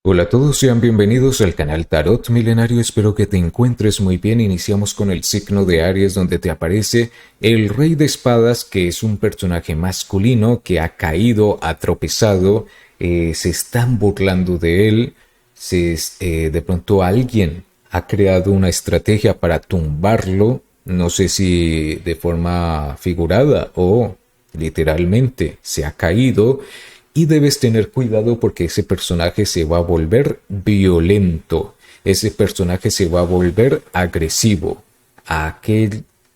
Hola a todos, sean bienvenidos al canal Tarot Milenario, espero que te encuentres muy bien. Iniciamos con el signo de Aries, donde te aparece el Rey de Espadas, que es un personaje masculino que ha caído, ha tropezado, se están burlando de él, de pronto alguien ha creado una estrategia para tumbarlo, no sé si de forma figurada o literalmente se ha caído. Y debes tener cuidado porque ese personaje se va a volver violento. Ese personaje se va a volver agresivo. A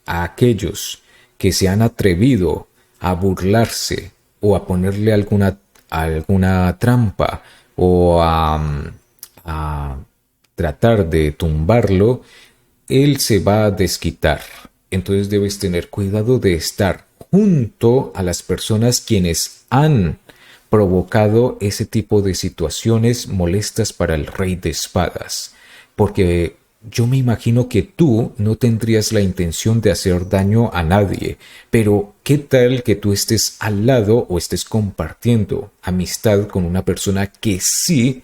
aquellos que se han atrevido a burlarse o a ponerle alguna trampa o a tratar de tumbarlo, él se va a desquitar. Entonces debes tener cuidado de estar junto a las personas quienes han provocado ese tipo de situaciones molestas para el Rey de Espadas, porque yo me imagino que tú no tendrías la intención de hacer daño a nadie, pero ¿qué tal que tú estés al lado o estés compartiendo amistad con una persona que sí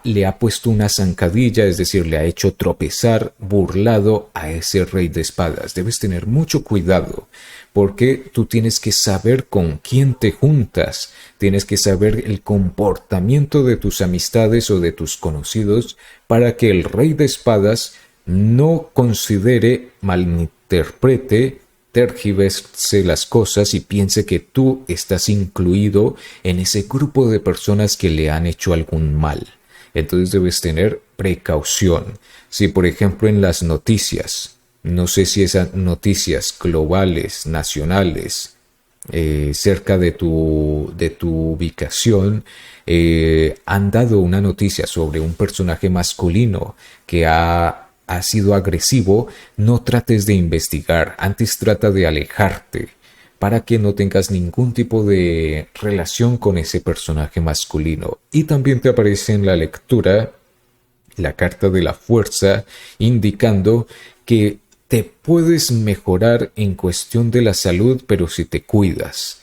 le ha puesto una zancadilla, es decir, le ha hecho tropezar, burlado a ese Rey de Espadas? Debes tener mucho cuidado, porque tú tienes que saber con quién te juntas, tienes que saber el comportamiento de tus amistades o de tus conocidos para que el Rey de Espadas no considere, malinterprete, tergiverse las cosas y piense que tú estás incluido en ese grupo de personas que le han hecho algún mal. Entonces debes tener precaución. Si por ejemplo en las noticias, no sé si esas noticias globales, nacionales, cerca de tu ubicación, han dado una noticia sobre un personaje masculino que ha sido agresivo, no trates de investigar, antes trata de alejarte para que no tengas ningún tipo de relación con ese personaje masculino. Y también te aparece en la lectura la carta de la fuerza, indicando que te puedes mejorar en cuestión de la salud, pero si te cuidas.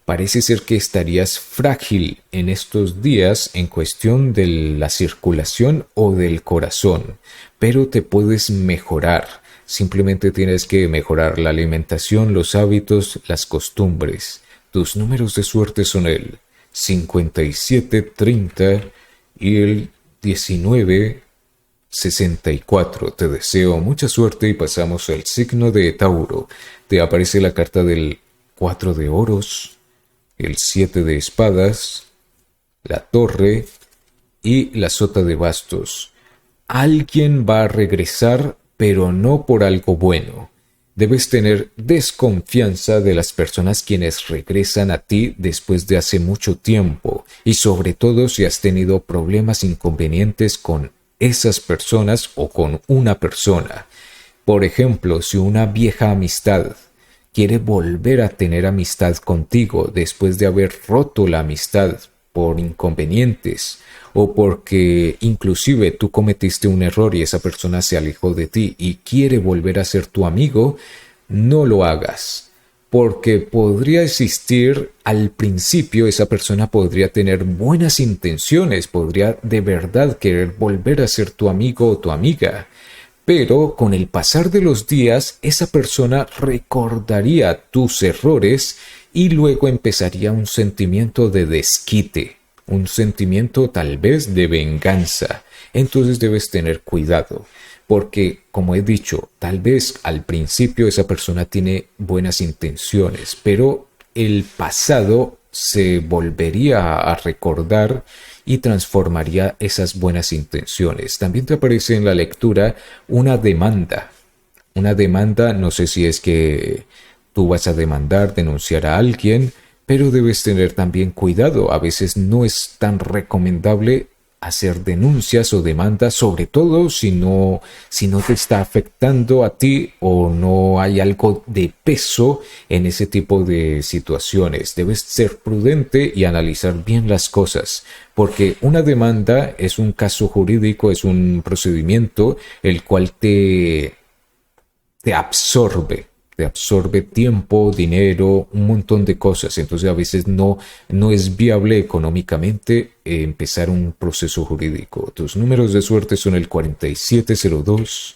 Parece ser que estarías frágil en estos días en cuestión de la circulación o del corazón, pero te puedes mejorar. Simplemente tienes que mejorar la alimentación, los hábitos, las costumbres. Tus números de suerte son el 57, 30 y el 19, 64. Te deseo mucha suerte y pasamos al signo de Tauro. Te aparece la carta del 4 de oros, el 7 de espadas, la torre y la sota de bastos. Alguien va a regresar, pero no por algo bueno. Debes tener desconfianza de las personas quienes regresan a ti después de hace mucho tiempo, y sobre todo si has tenido problemas, inconvenientes con esas personas o con una persona. Por ejemplo, si una vieja amistad quiere volver a tener amistad contigo después de haber roto la amistad por inconvenientes o porque inclusive tú cometiste un error y esa persona se alejó de ti y quiere volver a ser tu amigo, no lo hagas, porque podría existir al principio, esa persona podría tener buenas intenciones, podría de verdad querer volver a ser tu amigo o tu amiga. Pero con el pasar de los días, esa persona recordaría tus errores y luego empezaría un sentimiento de desquite, un sentimiento tal vez de venganza. Entonces debes tener cuidado, porque como he dicho, tal vez al principio esa persona tiene buenas intenciones, pero el pasado se volvería a recordar y transformaría esas buenas intenciones. También te aparece en la lectura una demanda. Una demanda, no sé si es que tú vas a demandar, denunciar a alguien, pero debes tener también cuidado. A veces no es tan recomendable hacer denuncias o demandas, sobre todo si no te está afectando a ti o no hay algo de peso en ese tipo de situaciones. Debes ser prudente y analizar bien las cosas, porque una demanda es un caso jurídico, es un procedimiento el cual te absorbe, te absorbe tiempo, dinero, un montón de cosas. Entonces a veces no es viable económicamente empezar un proceso jurídico. Tus números de suerte son el 4702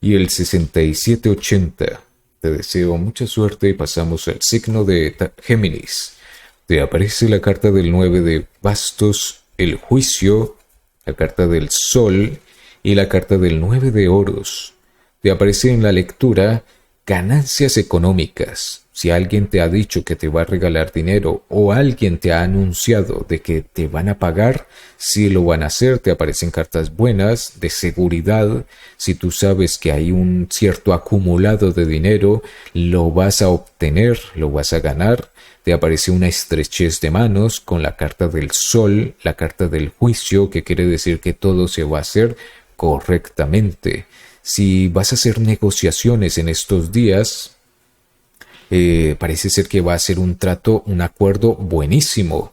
y el 6780. Te deseo mucha suerte y pasamos al signo de Géminis. Te aparece la carta del 9 de bastos, el juicio, la carta del sol y la carta del 9 de oros. Te aparece en la lectura ganancias económicas. Si alguien te ha dicho que te va a regalar dinero o alguien te ha anunciado de que te van a pagar, si lo van a hacer, te aparecen cartas buenas de seguridad. Si tú sabes que hay un cierto acumulado de dinero, lo vas a obtener, lo vas a ganar. Te aparece una estrechez de manos con la carta del sol, la carta del juicio, que quiere decir que todo se va a hacer correctamente. Si vas a hacer negociaciones en estos días, parece ser que va a ser un trato, un acuerdo buenísimo.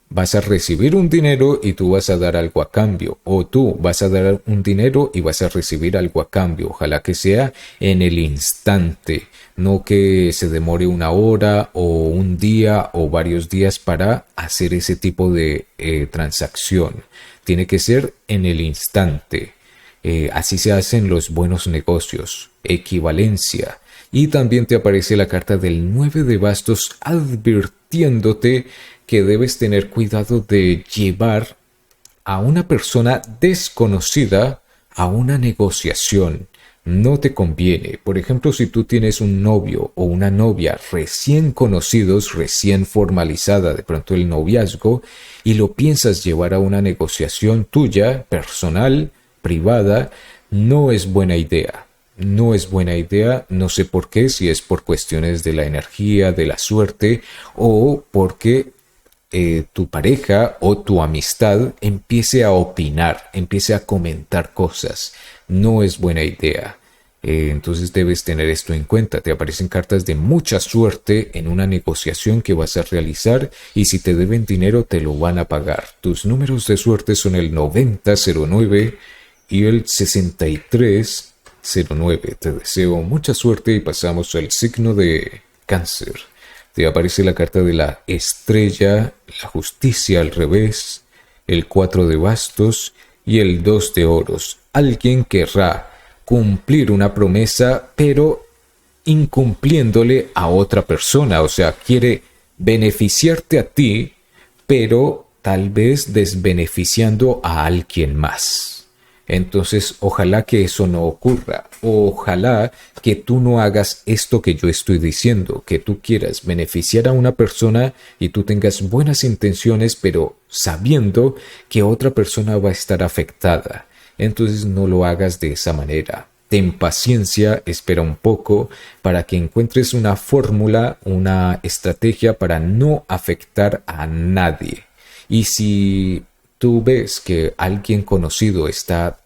Vas a recibir un dinero y tú vas a dar algo a cambio, o tú vas a dar un dinero y vas a recibir algo a cambio. Ojalá que sea en el instante, no que se demore una hora o un día o varios días para hacer ese tipo de transacción. Tiene que ser en el instante. Así se hacen los buenos negocios. Equivalencia. Y también te aparece la carta del 9 de bastos advirtiéndote que debes tener cuidado de llevar a una persona desconocida a una negociación. No te conviene. Por ejemplo, si tú tienes un novio o una novia recién conocidos, recién formalizada de pronto el noviazgo, y lo piensas llevar a una negociación tuya, personal, privada, no es buena idea. No es buena idea, no sé por qué, si es por cuestiones de la energía, de la suerte, o porque tu pareja o tu amistad empiece a opinar, empiece a comentar cosas. No es buena idea. Entonces debes tener esto en cuenta. Te aparecen cartas de mucha suerte en una negociación que vas a realizar, y si te deben dinero te lo van a pagar. Tus números de suerte son el 9009 y el 6309. Te deseo mucha suerte y pasamos al signo de Cáncer. Te aparece la carta de la estrella, la justicia al revés, el 4 de bastos y el 2 de oros. Alguien querrá cumplir una promesa, pero incumpliéndole a otra persona. O sea, quiere beneficiarte a ti, pero tal vez desbeneficiando a alguien más. Entonces, ojalá que eso no ocurra. Ojalá que tú no hagas esto que yo estoy diciendo, que tú quieras beneficiar a una persona y tú tengas buenas intenciones, pero sabiendo que otra persona va a estar afectada. Entonces, no lo hagas de esa manera. Ten paciencia, espera un poco para que encuentres una fórmula, una estrategia para no afectar a nadie. Y si tú ves que alguien conocido está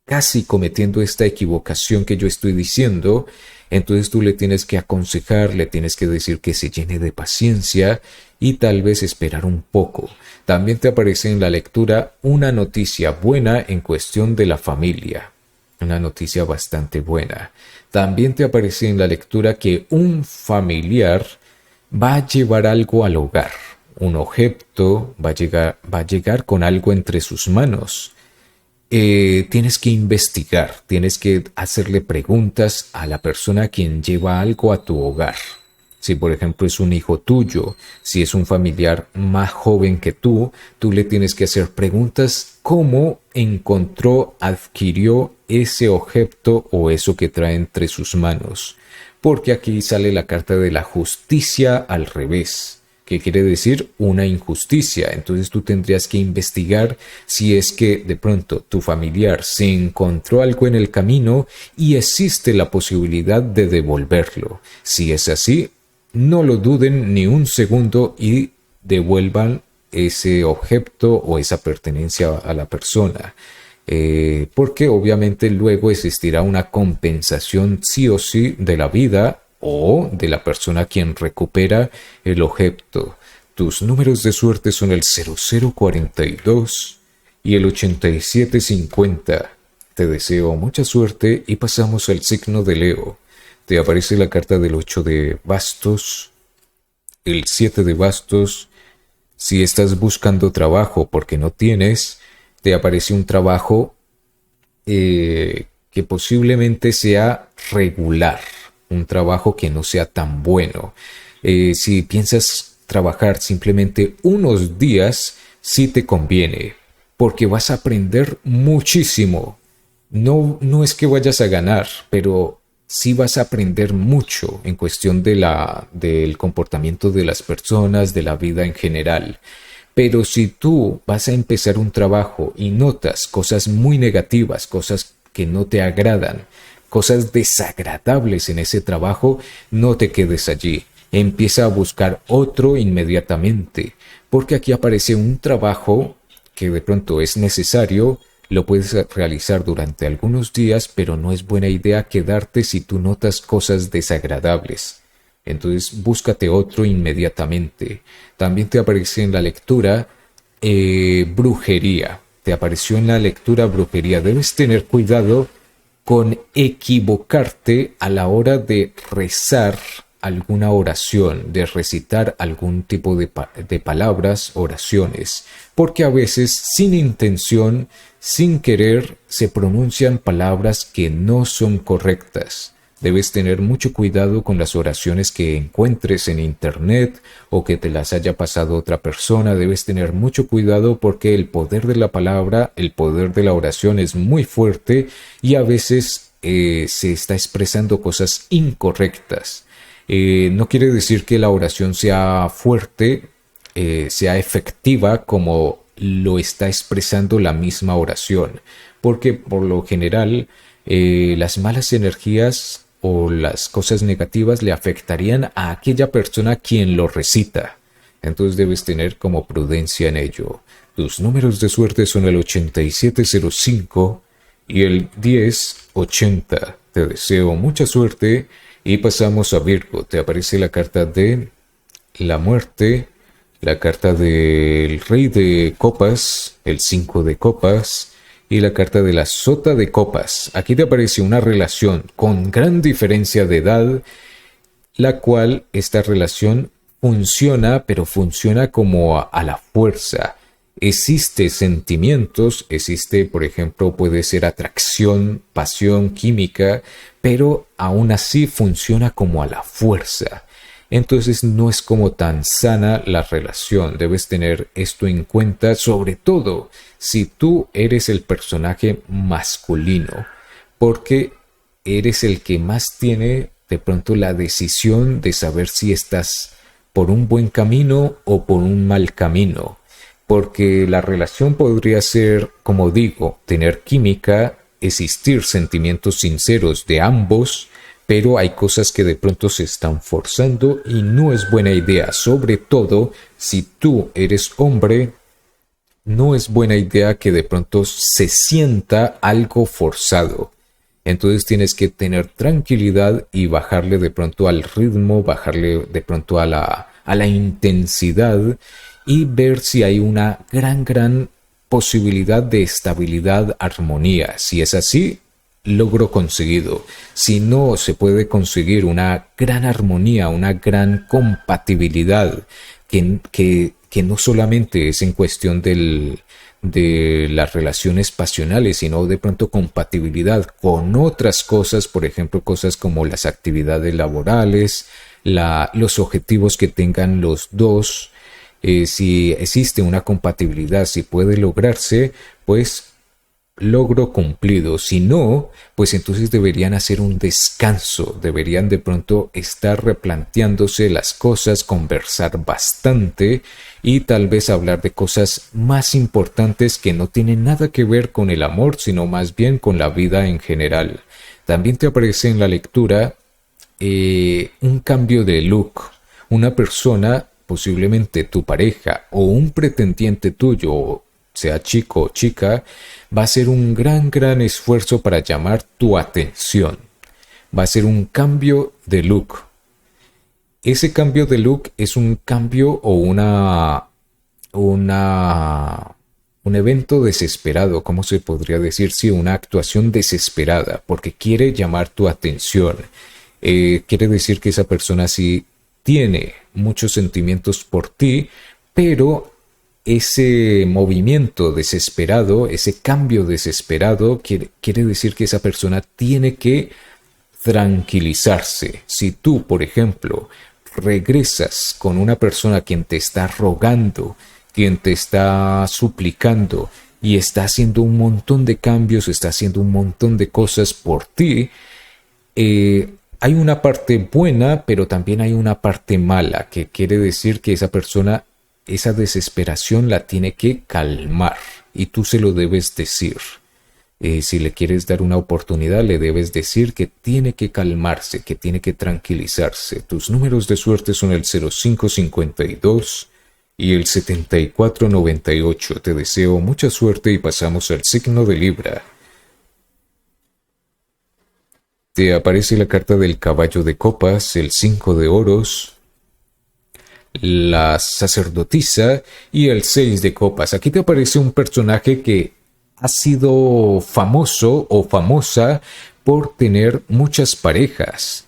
casi cometiendo esta equivocación que yo estoy diciendo, entonces tú le tienes que aconsejar, le tienes que decir que se llene de paciencia y tal vez esperar un poco. También te aparece en la lectura una noticia buena en cuestión de la familia. Una noticia bastante buena. También te aparece en la lectura que un familiar va a llevar algo al hogar. Un objeto va a llegar con algo entre sus manos. Tienes que investigar, tienes que hacerle preguntas a la persona a quien lleva algo a tu hogar. Si por ejemplo es un hijo tuyo, si es un familiar más joven que tú le tienes que hacer preguntas: ¿cómo encontró, adquirió ese objeto o eso que trae entre sus manos? Porque aquí sale la carta de la justicia al revés. ¿Qué quiere decir? Una injusticia. Entonces tú tendrías que investigar si es que de pronto tu familiar se encontró algo en el camino y existe la posibilidad de devolverlo. Si es así, no lo duden ni un segundo y devuelvan ese objeto o esa pertenencia a la persona. Porque obviamente luego existirá una compensación sí o sí de la vida o de la persona a quien recupera el objeto. Tus números de suerte son el 0042 y el 8750. Te deseo mucha suerte y pasamos al signo de Leo. te aparece la carta del 8 de bastos, el 7 de bastos. Si estás buscando trabajo porque no tienes, te aparece un trabajo que posiblemente sea regular, un trabajo que no sea tan bueno. Si piensas trabajar simplemente unos días, sí te conviene, porque vas a aprender muchísimo. No es que vayas a ganar, pero sí vas a aprender mucho en cuestión del comportamiento de las personas, de la vida en general. Pero si tú vas a empezar un trabajo y notas cosas muy negativas, cosas que no te agradan, cosas desagradables en ese trabajo, no te quedes allí. Empieza a buscar otro inmediatamente, porque aquí aparece un trabajo que de pronto es necesario, lo puedes realizar durante algunos días, pero no es buena idea quedarte si tú notas cosas desagradables. Entonces búscate otro inmediatamente. También te aparece en la lectura brujería. Te apareció en la lectura brujería. Debes tener cuidado con equivocarte a la hora de rezar alguna oración, de recitar algún tipo de palabras, oraciones, porque a veces sin intención, sin querer, se pronuncian palabras que no son correctas. Debes tener mucho cuidado con las oraciones que encuentres en internet o que te las haya pasado otra persona. Debes tener mucho cuidado porque el poder de la palabra, el poder de la oración es muy fuerte y a veces se está expresando cosas incorrectas. No quiere decir que la oración sea fuerte, sea efectiva como lo está expresando la misma oración, porque por lo general las malas energías o las cosas negativas le afectarían a aquella persona quien lo recita. Entonces debes tener como prudencia en ello. Tus números de suerte son el 8705 y el 1080. Te deseo mucha suerte y pasamos a Virgo. Te aparece la carta de la muerte, la carta del rey de copas, el 5 de copas y la carta de la sota de copas. Aquí te aparece una relación con gran diferencia de edad, la cual esta relación funciona, pero funciona como a la fuerza. Existe sentimientos, existe, por ejemplo, puede ser atracción, pasión, química, pero aún así funciona como a la fuerza. Entonces no es como tan sana la relación. Debes tener esto en cuenta, sobre todo si tú eres el personaje masculino, porque eres el que más tiene de pronto la decisión de saber si estás por un buen camino o por un mal camino. Porque la relación podría ser, como digo, tener química, existir sentimientos sinceros de ambos, pero hay cosas que de pronto se están forzando y no es buena idea, sobre todo si tú eres hombre, no es buena idea que de pronto se sienta algo forzado. Entonces tienes que tener tranquilidad y bajarle de pronto al ritmo, bajarle de pronto a la intensidad y ver si hay una gran posibilidad de estabilidad, armonía. Si es así, logro conseguido. Si no se puede conseguir una gran armonía, una gran compatibilidad, que no solamente es en cuestión de las relaciones pasionales, sino de pronto compatibilidad con otras cosas, por ejemplo, cosas como las actividades laborales, los objetivos que tengan los dos. Si existe una compatibilidad, si puede lograrse, pues logro cumplido. Si no, pues entonces deberían hacer un descanso, deberían de pronto estar replanteándose las cosas, conversar bastante y tal vez hablar de cosas más importantes que no tienen nada que ver con el amor, sino más bien con la vida en general. También te aparece en la lectura un cambio de look. Una persona, posiblemente tu pareja o un pretendiente tuyo, sea chico o chica, va a hacer un gran esfuerzo para llamar tu atención. Va a ser un cambio de look. Ese cambio de look es un cambio o un evento desesperado, ¿cómo se podría decir? Sí, una actuación desesperada, porque quiere llamar tu atención. quiere decir que esa persona sí tiene muchos sentimientos por ti, pero ese movimiento desesperado, ese cambio desesperado, quiere decir que esa persona tiene que tranquilizarse. Si tú, por ejemplo, regresas con una persona quien te está rogando, quien te está suplicando y está haciendo un montón de cambios, está haciendo un montón de cosas por ti, hay una parte buena, pero también hay una parte mala, que quiere decir que esa persona, esa desesperación la tiene que calmar y tú se lo debes decir. Si le quieres dar una oportunidad, le debes decir que tiene que calmarse, que tiene que tranquilizarse. Tus números de suerte son el 0552 y el 7498. Te deseo mucha suerte y pasamos al signo de Libra. Te aparece la carta del caballo de copas, el 5 de oros, la sacerdotisa y el 6 de copas. Aquí te aparece un personaje que ha sido famoso o famosa por tener muchas parejas.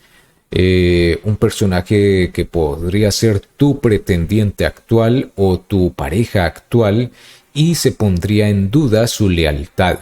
Un personaje que podría ser tu pretendiente actual o tu pareja actual y se pondría en duda su lealtad.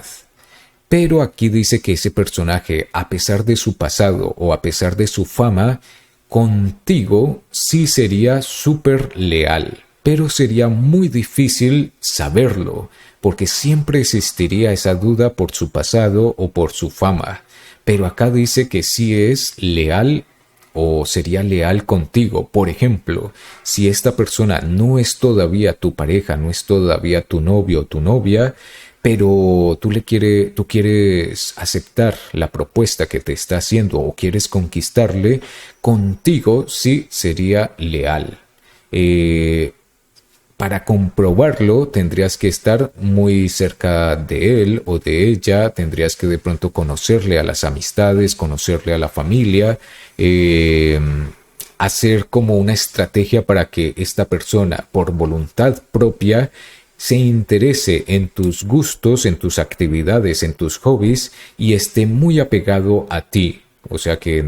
Pero aquí dice que ese personaje, a pesar de su pasado o a pesar de su fama, contigo sí sería súper leal. Pero sería muy difícil saberlo, porque siempre existiría esa duda por su pasado o por su fama. Pero acá dice que sí es leal o sería leal contigo. Por ejemplo, si esta persona no es todavía tu pareja, no es todavía tu novio o tu novia, pero tú quieres aceptar la propuesta que te está haciendo o quieres conquistarle, contigo sí sería leal. Para comprobarlo tendrías que estar muy cerca de él o de ella, tendrías que de pronto conocerle a las amistades, conocerle a la familia, hacer como una estrategia para que esta persona por voluntad propia se interese en tus gustos, en tus actividades, en tus hobbies y esté muy apegado a ti, o sea que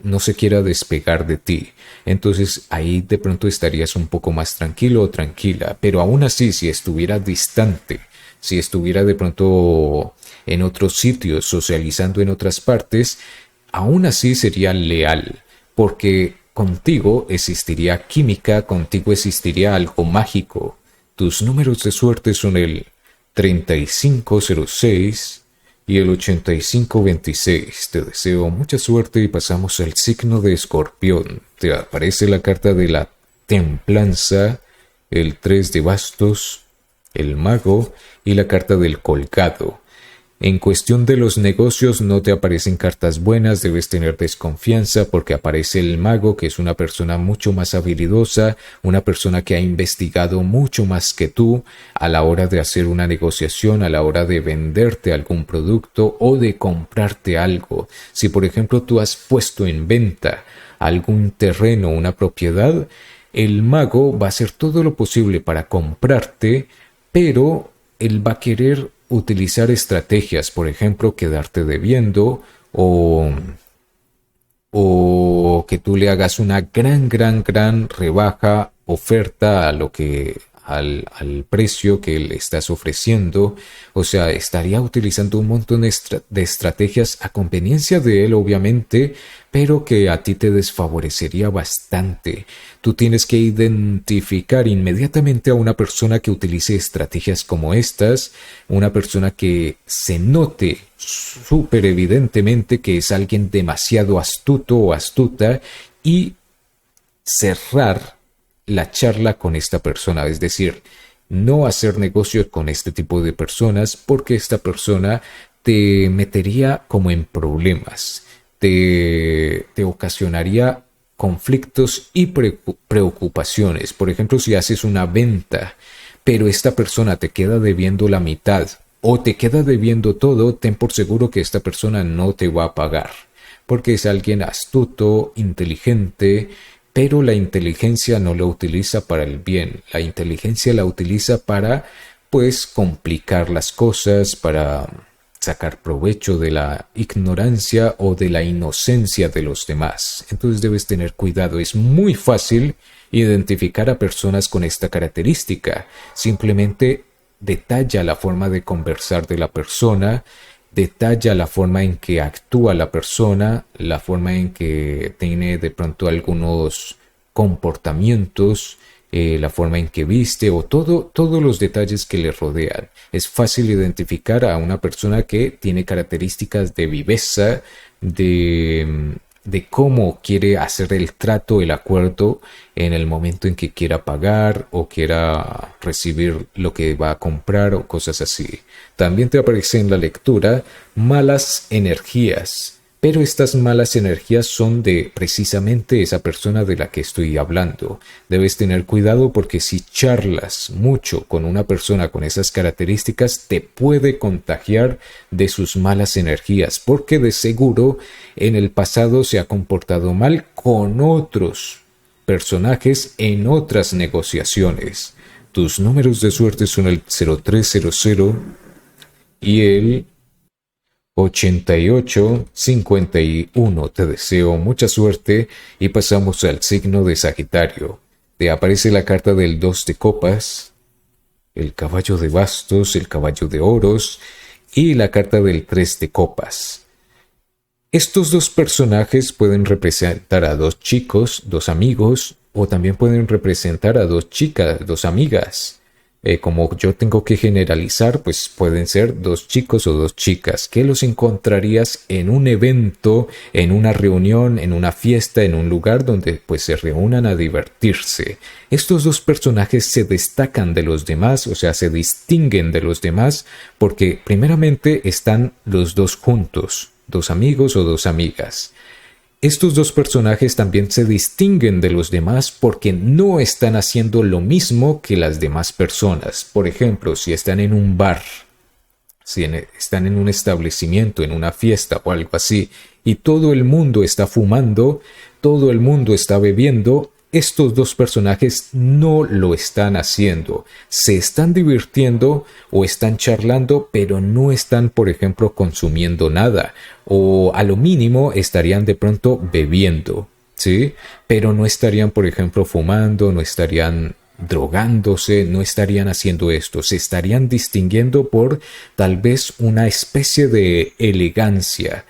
no se quiera despegar de ti. Entonces ahí de pronto estarías un poco más tranquilo o tranquila, pero aún así si estuviera distante, si estuviera de pronto en otros sitios, socializando en otras partes, aún así sería leal, porque contigo existiría química, contigo existiría algo mágico. Tus números de suerte son el 3506 y el 8526. Te deseo mucha suerte y pasamos al signo de Escorpión. Te aparece la carta de la templanza, el 3 de bastos, el mago y la carta del colgado. En cuestión de los negocios no te aparecen cartas buenas, debes tener desconfianza porque aparece el mago, que es una persona mucho más habilidosa, una persona que ha investigado mucho más que tú a la hora de hacer una negociación, a la hora de venderte algún producto o de comprarte algo. Si por ejemplo tú has puesto en venta algún terreno, una propiedad, el mago va a hacer todo lo posible para comprarte, pero él va a querer utilizar estrategias, por ejemplo, quedarte debiendo o que tú le hagas una gran rebaja, oferta a lo que al precio que le estás ofreciendo. O sea, estaría utilizando un montón de estrategias a conveniencia de él, obviamente, pero que a ti te desfavorecería bastante. Tú tienes que identificar inmediatamente a una persona que utilice estrategias como estas, una persona que se note súper evidentemente que es alguien demasiado astuto o astuta y cerrar la charla con esta persona, es decir, no hacer negocios con este tipo de personas porque esta persona te metería como en problemas, te ocasionaría conflictos y preocupaciones. Por ejemplo, si haces una venta, pero esta persona te queda debiendo la mitad o te queda debiendo todo, ten por seguro que esta persona no te va a pagar, porque es alguien astuto, inteligente, pero la inteligencia no la utiliza para el bien, la inteligencia la utiliza para, pues, complicar las cosas, para sacar provecho de la ignorancia o de la inocencia de los demás. Entonces debes tener cuidado. Es muy fácil identificar a personas con esta característica. Simplemente detalla la forma de conversar de la persona, detalla la forma en que actúa la persona, la forma en que tiene de pronto algunos comportamientos, la forma en que viste o todos los detalles que le rodean. Es fácil identificar a una persona que tiene características de viveza, de cómo quiere hacer el trato, el acuerdo en el momento en que quiera pagar o quiera recibir lo que va a comprar o cosas así. También te aparece en la lectura malas energías. Pero estas malas energías son de precisamente esa persona de la que estoy hablando. Debes tener cuidado porque si charlas mucho con una persona con esas características, te puede contagiar de sus malas energías, porque de seguro en el pasado se ha comportado mal con otros personajes en otras negociaciones. Tus números de suerte son el 0300 y el 8851. Te deseo mucha suerte y pasamos al signo de Sagitario. Te aparece la carta del 2 de copas, el caballo de bastos, el caballo de oros y la carta del 3 de copas. Estos dos personajes pueden representar a dos chicos, dos amigos, o también pueden representar a dos chicas, dos amigas. Como yo tengo que generalizar, pues pueden ser dos chicos o dos chicas que los encontrarías en un evento, en una reunión, en una fiesta, en un lugar donde pues se reúnan a divertirse. Estos dos personajes se destacan de los demás, o sea, se distinguen de los demás porque primeramente están los dos juntos, dos amigos o dos amigas. Estos dos personajes también se distinguen de los demás porque no están haciendo lo mismo que las demás personas. Por ejemplo, si están en un bar, si están en un establecimiento, en una fiesta o algo así, y todo el mundo está fumando, todo el mundo está bebiendo, estos dos personajes no lo están haciendo. Se están divirtiendo o están charlando, pero no están, por ejemplo, consumiendo nada. O a lo mínimo estarían de pronto bebiendo, ¿sí? Pero no estarían, por ejemplo, fumando, no estarían drogándose, no estarían haciendo esto. Se estarían distinguiendo por tal vez una especie de elegancia.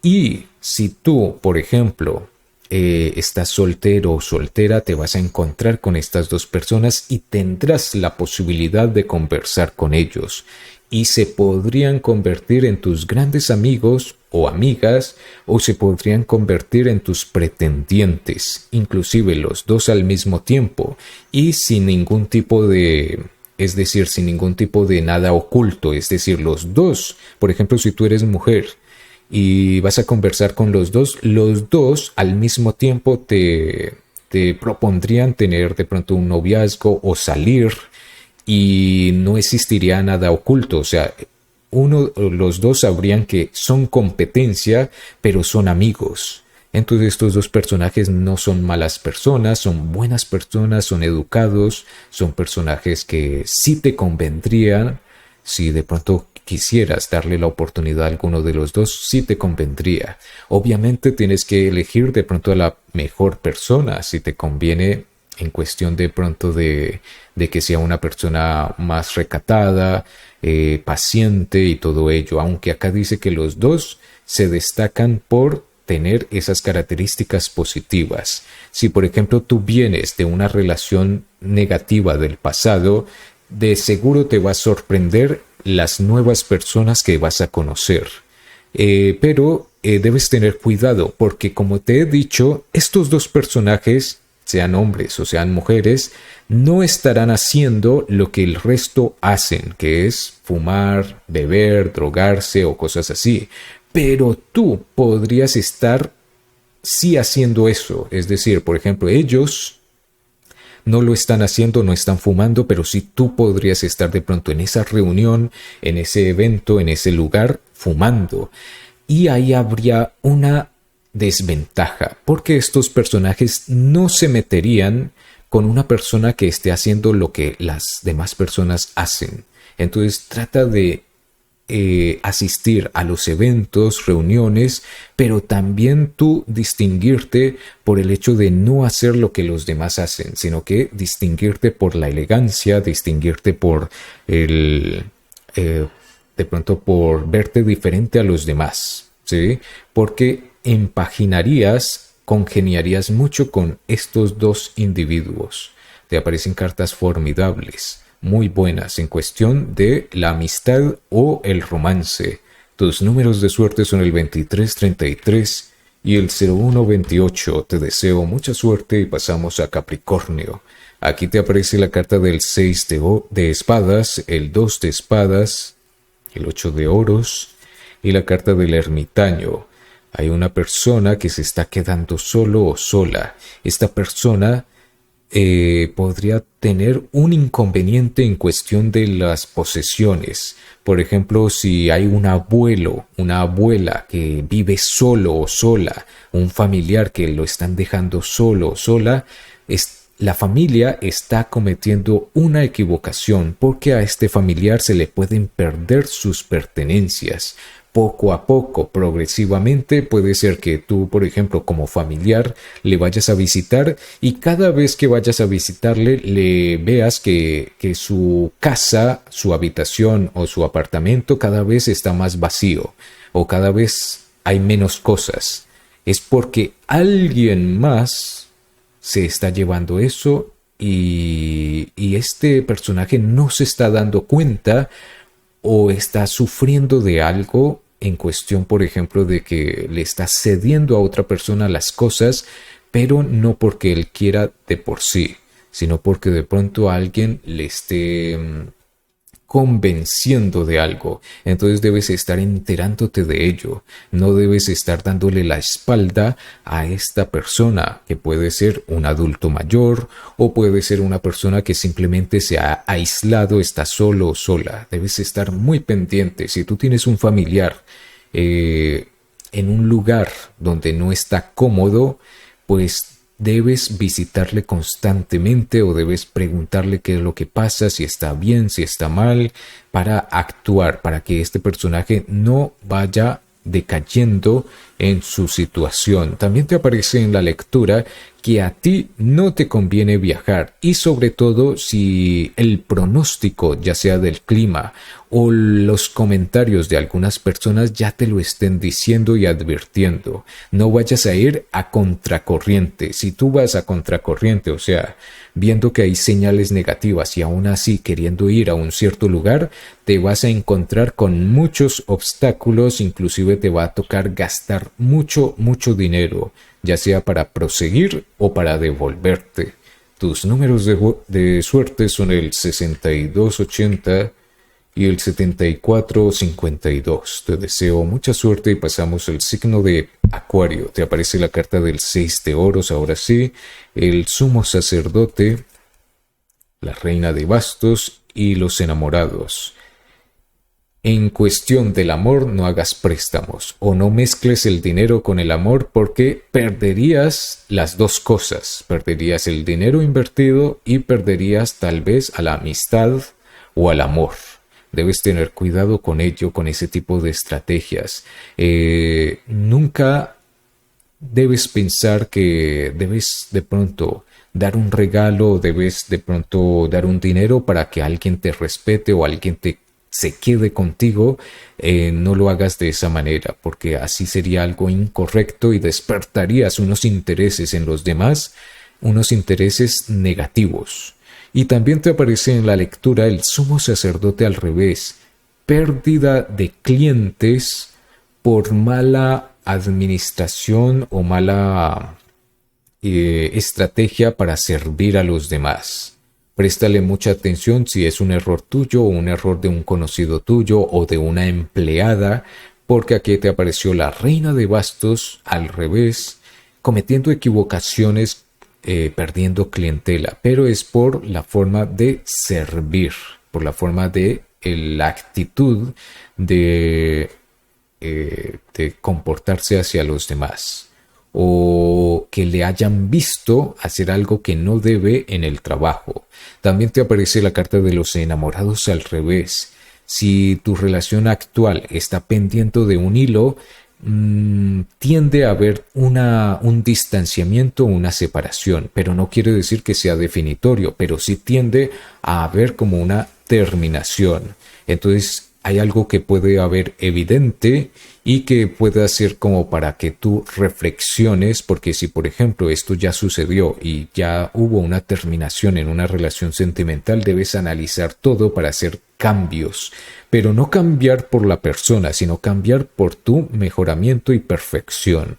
Y si tú, por ejemplo, estás soltero o soltera, te vas a encontrar con estas dos personas y tendrás la posibilidad de conversar con ellos y se podrían convertir en tus grandes amigos o amigas o se podrían convertir en tus pretendientes, inclusive los dos al mismo tiempo y sin ningún tipo de... Es decir, sin ningún tipo de nada oculto, es decir, los dos, por ejemplo, si tú eres mujer y vas a conversar con los dos al mismo tiempo te propondrían tener de pronto un noviazgo o salir y no existiría nada oculto, o sea, los dos sabrían que son competencia, pero son amigos. Entonces estos dos personajes no son malas personas, son buenas personas, son educados, son personajes que sí te convendrían si de pronto quisieras darle la oportunidad a alguno de los dos, sí te convendría. Obviamente tienes que elegir de pronto a la mejor persona, si te conviene en cuestión de pronto de que sea una persona más recatada, paciente y todo ello. Aunque acá dice que los dos se destacan por tener esas características positivas. Si por ejemplo tú vienes de una relación negativa del pasado, de seguro te va a sorprender las nuevas personas que vas a conocer. Pero debes tener cuidado porque como te he dicho, estos dos personajes, sean hombres o sean mujeres, no estarán haciendo lo que el resto hacen, que es fumar, beber, drogarse o cosas así. Pero tú podrías estar sí haciendo eso. Es decir, por ejemplo, ellos no lo están haciendo, no están fumando, pero sí tú podrías estar de pronto en esa reunión, en ese evento, en ese lugar, fumando. Y ahí habría una desventaja, porque estos personajes no se meterían con una persona que esté haciendo lo que las demás personas hacen. Entonces trata de asistir a los eventos, reuniones, pero también tú distinguirte por el hecho de no hacer lo que los demás hacen, sino que distinguirte por la elegancia, distinguirte por de pronto por verte diferente a los demás, ¿sí? Porque congeniarías mucho con estos dos individuos. Te aparecen cartas formidables, muy buenas en cuestión de la amistad o el romance. Tus números de suerte son el 2333 y el 0128. Te deseo mucha suerte y pasamos a Capricornio. Aquí te aparece la carta del 6 de espadas, el 2 de espadas, el 8 de oros y la carta del ermitaño. Hay una persona que se está quedando solo o sola. Esta persona podría tener un inconveniente en cuestión de las posesiones. Por ejemplo, si hay un abuelo, una abuela que vive solo o sola, un familiar que lo están dejando solo o sola, la familia está cometiendo una equivocación porque a este familiar se le pueden perder sus pertenencias. Poco a poco, progresivamente, puede ser que tú, por ejemplo, como familiar, le vayas a visitar y cada vez que vayas a visitarle, le veas que su casa, su habitación o su apartamento cada vez está más vacío o cada vez hay menos cosas. Es porque alguien más se está llevando eso y este personaje no se está dando cuenta o está sufriendo de algo en cuestión, por ejemplo, de que le está cediendo a otra persona las cosas, pero no porque él quiera de por sí, sino porque de pronto alguien le esté convenciendo de algo. Entonces debes estar enterándote de ello. No debes estar dándole la espalda a esta persona, que puede ser un adulto mayor o puede ser una persona que simplemente se ha aislado, está solo o sola. Debes estar muy pendiente. Si tú tienes un familiar en un lugar donde no está cómodo, pues debes visitarle constantemente o debes preguntarle qué es lo que pasa, si está bien, si está mal, para actuar, para que este personaje no vaya decayendo en su situación. También te aparece en la lectura que a ti no te conviene viajar y sobre todo si el pronóstico, ya sea del clima o los comentarios de algunas personas ya te lo estén diciendo y advirtiendo. No vayas a ir a contracorriente. Si tú vas a contracorriente, o sea, viendo que hay señales negativas y aún así queriendo ir a un cierto lugar, te vas a encontrar con muchos obstáculos, inclusive te va a tocar gastar mucho dinero, ya sea para proseguir o para devolverte. Tus números de suerte son el 6280 y el 7452. Te deseo mucha suerte y pasamos al signo de Acuario. Te aparece la carta del 6 de oros, ahora sí, el sumo sacerdote, la reina de bastos y los enamorados. En cuestión del amor, no hagas préstamos o no mezcles el dinero con el amor porque perderías las dos cosas. Perderías el dinero invertido y perderías tal vez a la amistad o al amor. Debes tener cuidado con ello, con ese tipo de estrategias. Nunca debes pensar que debes de pronto dar un regalo, debes de pronto dar un dinero para que alguien te respete o alguien se quede contigo. No lo hagas de esa manera, porque así sería algo incorrecto y despertarías unos intereses en los demás, unos intereses negativos. Y también te aparece en la lectura el sumo sacerdote al revés, pérdida de clientes por mala administración o mala estrategia para servir a los demás. Préstale mucha atención si es un error tuyo o un error de un conocido tuyo o de una empleada, porque aquí te apareció la reina de bastos al revés, cometiendo equivocaciones, perdiendo clientela, pero es por la forma de servir, por la forma de la actitud de comportarse hacia los demás, o que le hayan visto hacer algo que no debe en el trabajo. También te aparece la carta de los enamorados al revés. Si tu relación actual está pendiente de un hilo, tiende a haber un distanciamiento, una separación, pero no quiere decir que sea definitorio, pero sí tiende a haber como una terminación. Entonces hay algo que puede haber evidente y que puede ser como para que tú reflexiones, porque si por ejemplo esto ya sucedió y ya hubo una terminación en una relación sentimental, debes analizar todo para hacer cambios, pero no cambiar por la persona, sino cambiar por tu mejoramiento y perfección.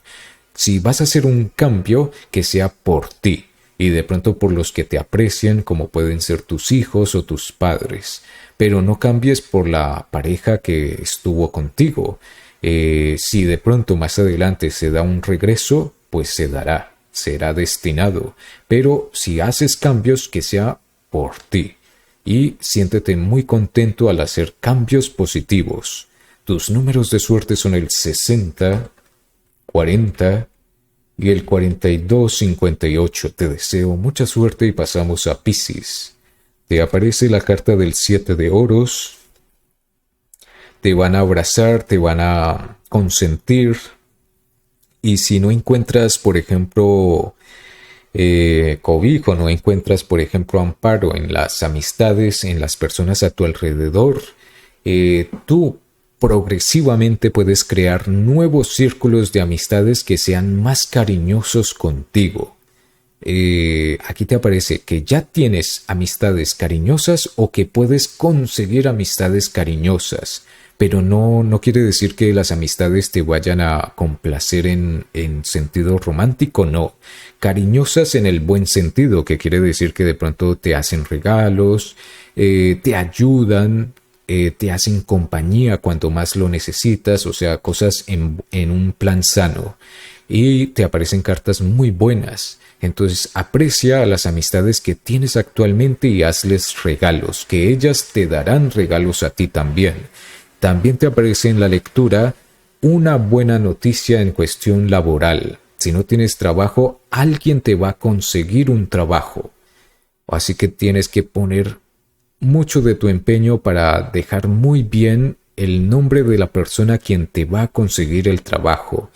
Si vas a hacer un cambio, que sea por ti y de pronto por los que te aprecian, como pueden ser tus hijos o tus padres, pero no cambies por la pareja que estuvo contigo. Si de pronto más adelante se da un regreso, pues se dará, será destinado, pero si haces cambios, que sea por ti. Y siéntete muy contento al hacer cambios positivos. Tus números de suerte son el 60, 40 y el 4258. Te deseo mucha suerte y pasamos a Piscis. Te aparece la carta del 7 de oros. Te van a abrazar, te van a consentir. Y si no encuentras, por ejemplo, cobijo, no encuentras, por ejemplo, amparo en las amistades, en las personas a tu alrededor, tú progresivamente puedes crear nuevos círculos de amistades que sean más cariñosos contigo. Aquí te aparece que ya tienes amistades cariñosas o que puedes conseguir amistades cariñosas. Pero no quiere decir que las amistades te vayan a complacer en sentido romántico, no. Cariñosas en el buen sentido, que quiere decir que de pronto te hacen regalos, te ayudan, te hacen compañía cuando más lo necesitas, o sea, cosas en un plan sano. Y te aparecen cartas muy buenas. Entonces aprecia a las amistades que tienes actualmente y hazles regalos, que ellas te darán regalos a ti también. También te aparece en la lectura una buena noticia en cuestión laboral. Si no tienes trabajo, alguien te va a conseguir un trabajo. Así que tienes que poner mucho de tu empeño para dejar muy bien el nombre de la persona a quien te va a conseguir el trabajo.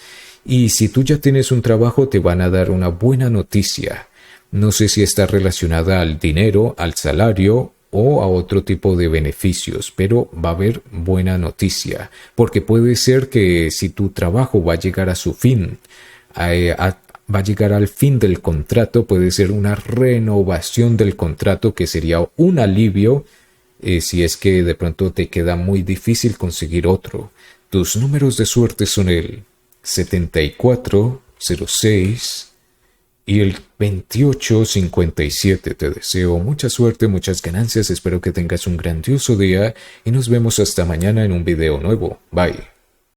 Y si tú ya tienes un trabajo, te van a dar una buena noticia. No sé si está relacionada al dinero, al salario o a otro tipo de beneficios, pero va a haber buena noticia, porque puede ser que si tu trabajo va a llegar a su fin, va a llegar al fin del contrato, puede ser una renovación del contrato que sería un alivio si es que de pronto te queda muy difícil conseguir otro. Tus números de suerte son el 74, 06 y el 2857. Te deseo mucha suerte, muchas ganancias, espero que tengas un grandioso día y nos vemos hasta mañana en un video nuevo. Bye.